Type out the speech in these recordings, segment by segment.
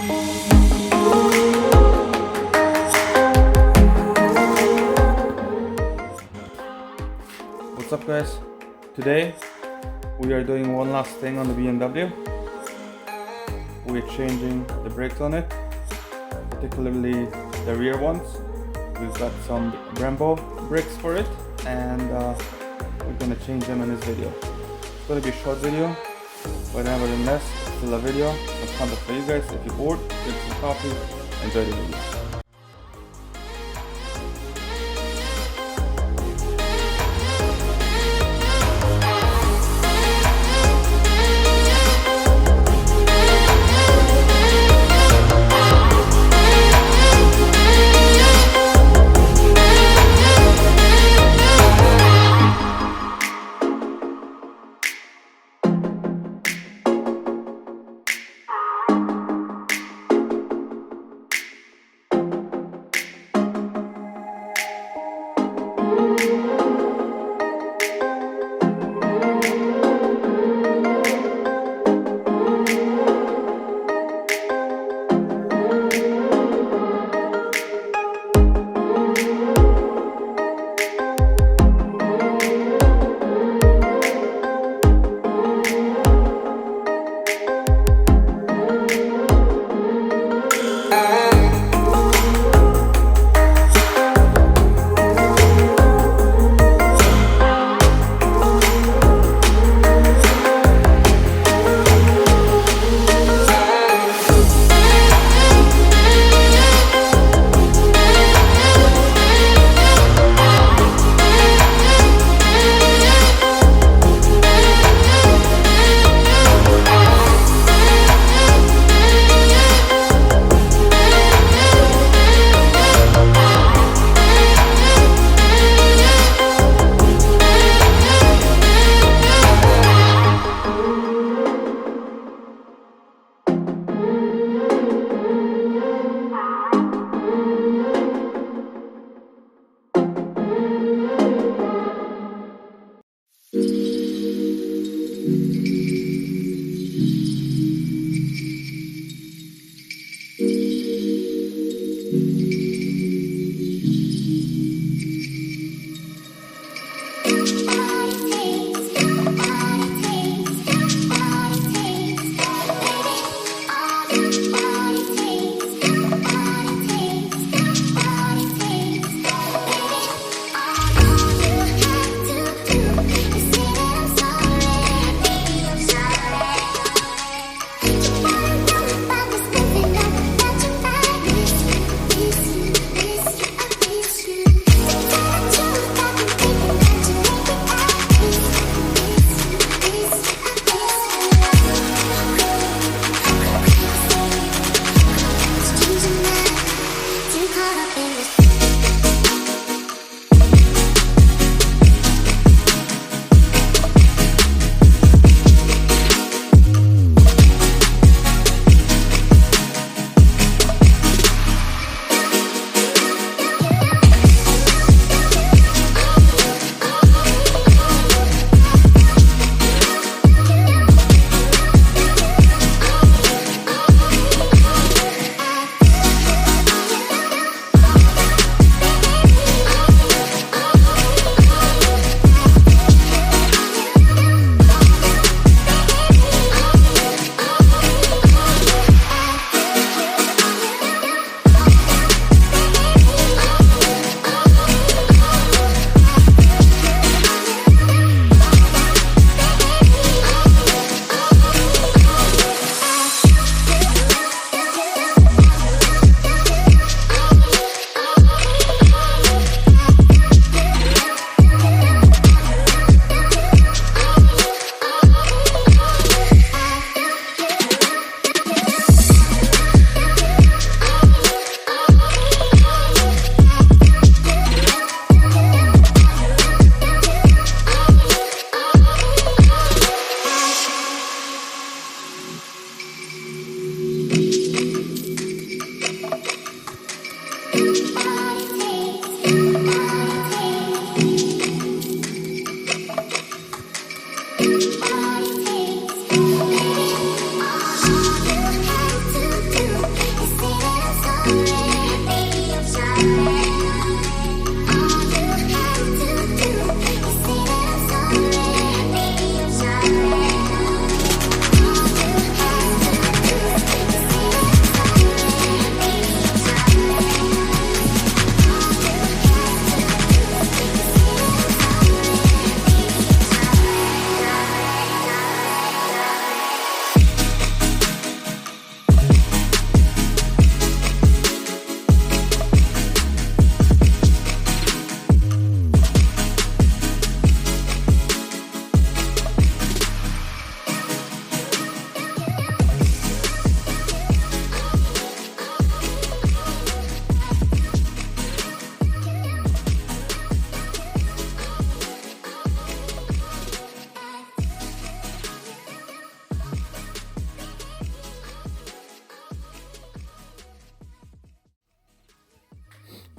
What's up guys? Today we are doing one last thing on the BMW. We're changing the brakes on it, particularly the rear ones. We've got some Brembo brakes for it, and we're gonna change them in this video. It's gonna be a short video, but nevertheless, it's still a video. Some content for you guys. If you're bored, drink some coffee, enjoy the video.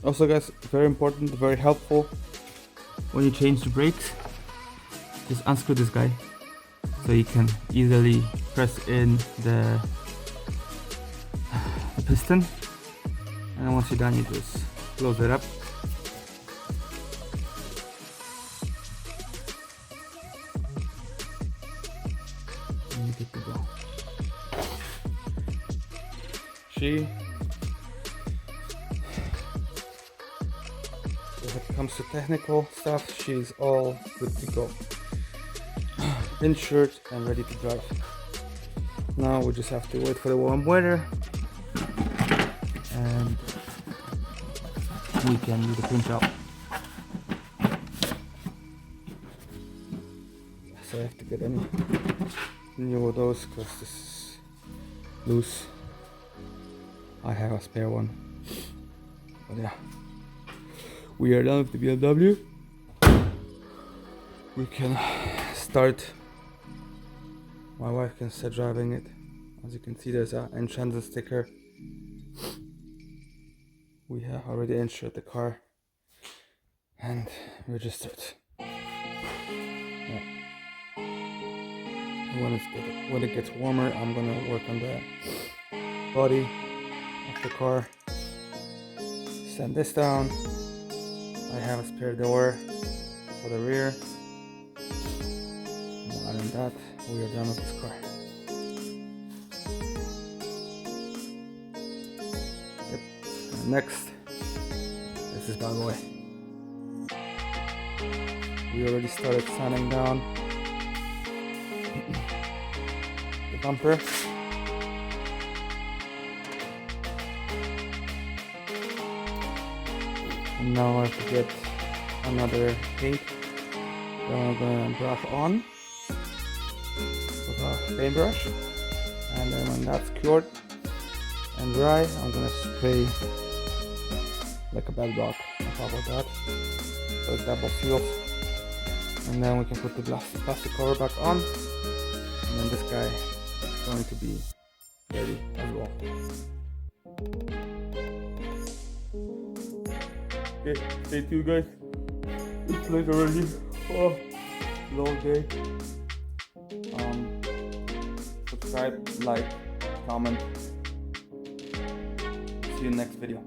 Also guys, very important, very helpful, when you change the brakes, just unscrew this guy so you can easily press in the piston, and once you're done you just close it up. And you're good to go. When it comes to technical stuff, she's all good to go. Insured and ready to drive. Now we just have to wait for the warm weather and we can do the pinch out. So I have to get any new of those because this is loose. I have a spare one. But yeah, we are done with the BMW. We can start. My wife can start driving it. As you can see, there's an enchanted sticker. We have already insured the car and registered. Yeah. When it gets warmer, I'm gonna work on the body of the car. Sand this down. I have a spare door for the rear. Other than that, we are done with this car. Yep. And next, this is bad boy. We already started sanding down the bumper. And now I have to get another paint that I'm gonna brush on with a paintbrush, and then when that's cured and dry, I'm gonna spray like a bedrock on top of that, so it double seals, and then we can put the plastic cover back on, and then this guy is going to be ready as well. Okay, stay tuned guys. It's late already. Oh, long day. Subscribe, like, comment. See you in the next video.